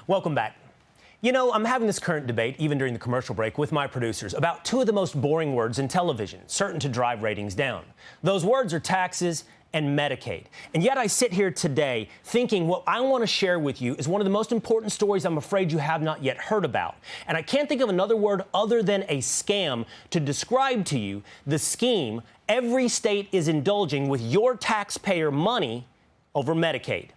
Welcome back. You know, I'm having this current debate, even during the commercial break, with my producers about two of the most boring words in television, certain to drive ratings down. Those words are taxes and Medicaid. And yet I sit here today thinking what I want to share with you is one of the most important stories I'm afraid you have not yet heard about. And I can't think of another word other than a scam to describe to you the scheme every state is indulging with your taxpayer money over Medicaid.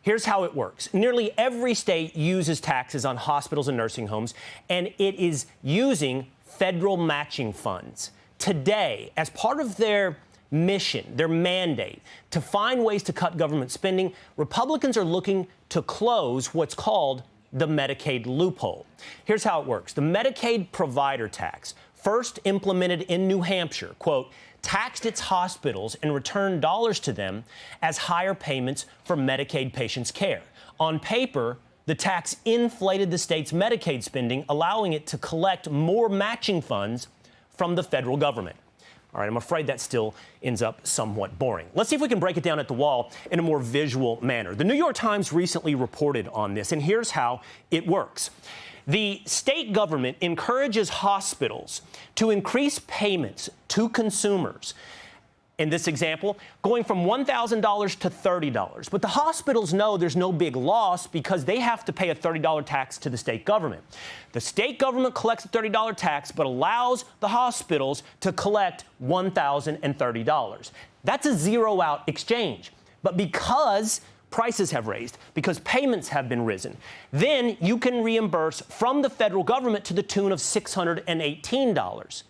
Here's how it works. Nearly every state uses taxes on hospitals and nursing homes, and it is using federal matching funds. Today, as part of their mission, their mandate, to find ways to cut government spending, Republicans are looking to close what's called the Medicaid loophole. Here's how it works. The Medicaid provider tax, first implemented in New Hampshire, quote, taxed its hospitals and returned dollars to them as higher payments for Medicaid patients' care. On paper, the tax inflated the state's Medicaid spending, allowing it to collect more matching funds from the federal government. All right, I'm afraid that still ends up somewhat boring. Let's see if we can break it down at the wall in a more visual manner. The New York Times recently reported on this, and here's how it works. The state government encourages hospitals to increase payments to consumers. In this example, going from $1,000 to $30. But the hospitals know there's no big loss because they have to pay a $30 tax to the state government. The state government collects a $30 tax but allows the hospitals to collect $1,030. That's a zero-out exchange. But because prices have raised, because payments have been risen, then you can reimburse from the federal government to the tune of $618.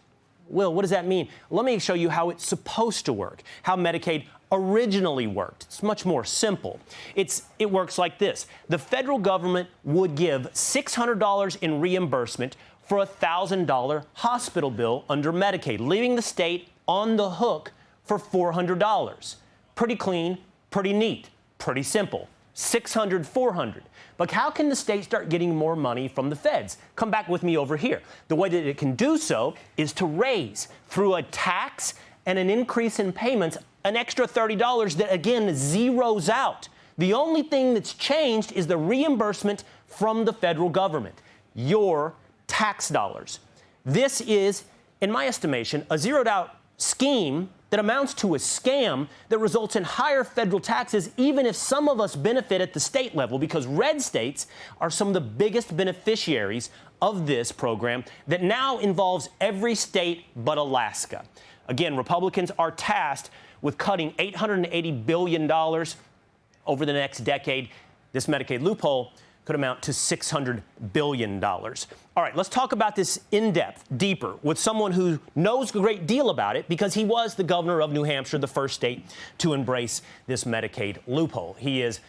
Will, what does that mean? Let me show you how it's supposed to work, how Medicaid originally worked. It's much more simple. It works like this. The federal government would give $600 in reimbursement for a $1,000 hospital bill under Medicaid, leaving the state on the hook for $400. Pretty clean, pretty neat. Pretty simple. 600, 400. But how can the state start getting more money from the feds? Come back with me over here. The way that it can do so is to raise, through a tax and an increase in payments, an extra $30 that, again, zeroes out. The only thing that's changed is the reimbursement from the federal government, your tax dollars. This is, in my estimation, a zeroed-out scheme that amounts to a scam that results in higher federal taxes, even if some of us benefit at the state level, because red states are some of the biggest beneficiaries of this program that now involves every state but Alaska. Again, Republicans are tasked with cutting $880 billion over the next decade. This Medicaid loophole could amount to $600 billion. All right, let's talk about this in depth, deeper, with someone who knows a great deal about it because he was the governor of New Hampshire, the first state to embrace this Medicaid loophole. He is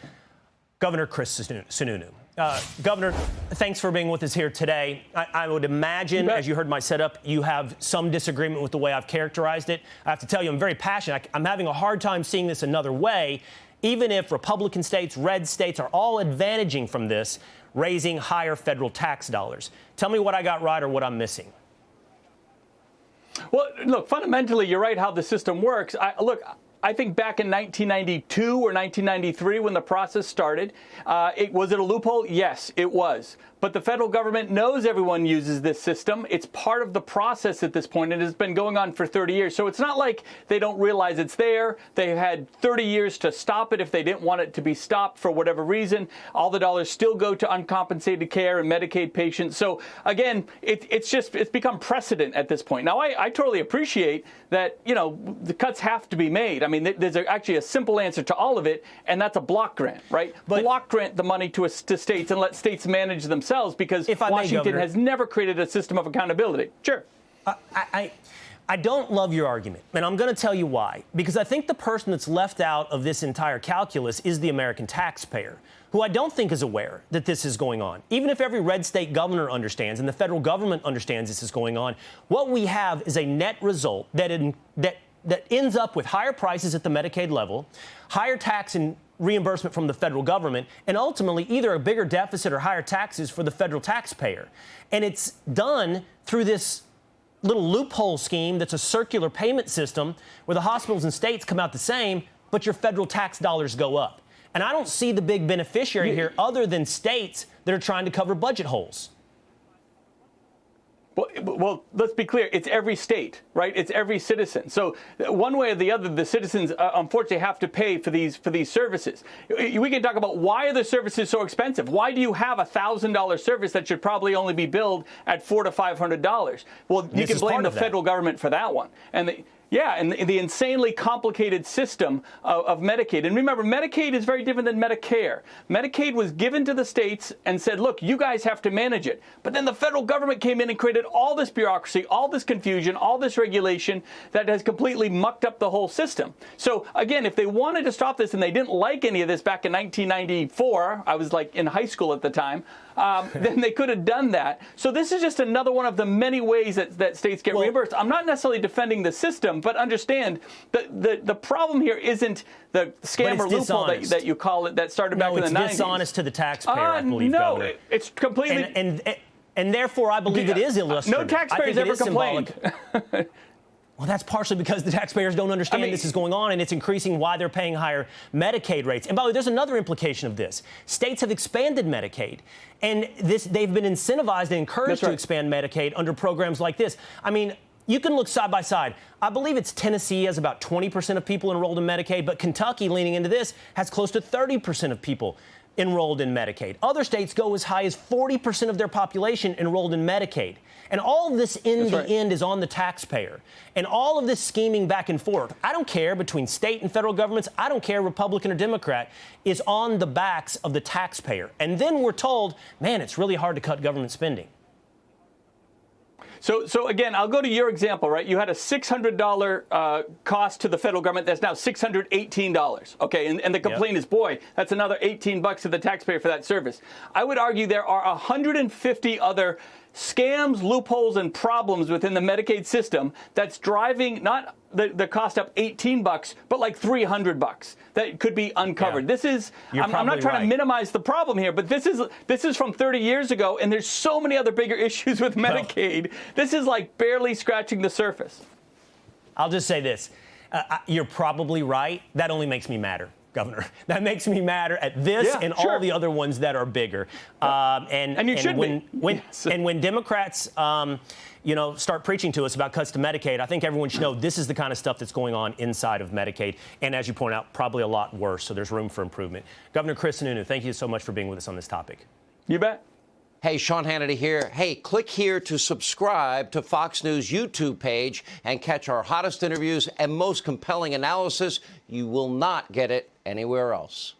Governor Chris Sununu. Governor, thanks for being with us here today. I would imagine, as you heard my setup, you have some disagreement with the way I've characterized it. I have to tell you, I'm very passionate. I'm having a hard time seeing this another way, even if Republican states, red states are all advantaging from this, raising higher federal tax dollars. Tell me what I got right or what I'm missing. Well, look, fundamentally, you're right how the system works. I think back in 1992 or 1993 when the process started, was it a loophole? Yes, it was. But the federal government knows everyone uses this system. It's part of the process at this point, and it has been going on for 30 years. So it's not like they don't realize it's there. They've had 30 years to stop it if they didn't want it to be stopped for whatever reason. All the dollars still go to uncompensated care and Medicaid patients. So again, it's become precedent at this point. Now, I totally appreciate that, the cuts have to be made. I mean, there's actually a simple answer to all of it, and that's a block grant, right? But block grant the money to states and let states manage themselves because Washington has never created a system of accountability. Sure. I don't love your argument, and I'm going to tell you why. Because I think the person that's left out of this entire calculus is the American taxpayer, who I don't think is aware that this is going on. Even if every red state governor understands and the federal government understands this is going on, what we have is a net result that ends up with higher prices at the Medicaid level, higher tax and reimbursement from the federal government, and ultimately either a bigger deficit or higher taxes for the federal taxpayer. And it's done through this little loophole scheme that's a circular payment system where the hospitals and states come out the same, but your federal tax dollars go up. And I don't see the big beneficiary here other than states that are trying to cover budget holes. Well, let's be clear. It's every state, right? It's every citizen. So one way or the other, the citizens unfortunately have to pay for these services. We can talk about why are the services so expensive? Why do you have a $1,000 service that should probably only be billed at $400 to $500? Well, you can blame the federal government for that one. And the insanely complicated system of Medicaid. And remember, Medicaid is very different than Medicare. Medicaid was given to the states and said, look, you guys have to manage it. But then the federal government came in and created all this bureaucracy, all this confusion, all this regulation that has completely mucked up the whole system. So, again, if they wanted to stop this and they didn't like any of this back in 1994, I was like in high school at the time, then they could have done that. So this is just another one of the many ways that states get reimbursed. I'm not necessarily defending the system, but understand the problem here isn't the scam or loophole that you call it that started back in the 90s. No, it's dishonest to the taxpayer, I believe, no, Governor. It's completely... And therefore, I believe it is illustrative. No taxpayers ever complained. Well, that's partially because the taxpayers don't understand this is going on, and it's increasing why they're paying higher Medicaid rates. And by the way, there's another implication of this. States have expanded Medicaid, and they've been incentivized and encouraged to expand Medicaid under programs like this. I mean, you can look side by side. I believe it's Tennessee has about 20% of people enrolled in Medicaid, but Kentucky, leaning into this, has close to 30% of people enrolled in Medicaid. Other states go as high as 40% of their population enrolled in Medicaid. And all of this in the end is on the taxpayer. And all of this scheming back and forth, I don't care between state and federal governments, I don't care Republican or Democrat, is on the backs of the taxpayer. And then we're told, man, it's really hard to cut government spending. So again, I'll go to your example, right? You had a $600 cost to the federal government. That's now $618. Okay, and the complaint is, boy, that's another $18 to the taxpayer for that service. I would argue there are 150 other scams, loopholes, and problems within the Medicaid system that's driving not the cost up $18, but like $300 that could be uncovered. This is, I'm not trying to minimize the problem here, but this is from 30 years ago, and there's so many other bigger issues with Medicaid. This is like barely scratching the surface. I'll just say this. You're probably right. That only makes me madder, Governor. That makes me madder at this and all the other ones that are bigger. And you should when Democrats, start preaching to us about cuts to Medicaid, I think everyone should know this is the kind of stuff that's going on inside of Medicaid. And as you point out, probably a lot worse. So there's room for improvement. Governor Chris Sununu, thank you so much for being with us on this topic. You bet. Hey, Sean Hannity here. Hey, click here to subscribe to Fox News YouTube page and catch our hottest interviews and most compelling analysis. You will not get it anywhere else.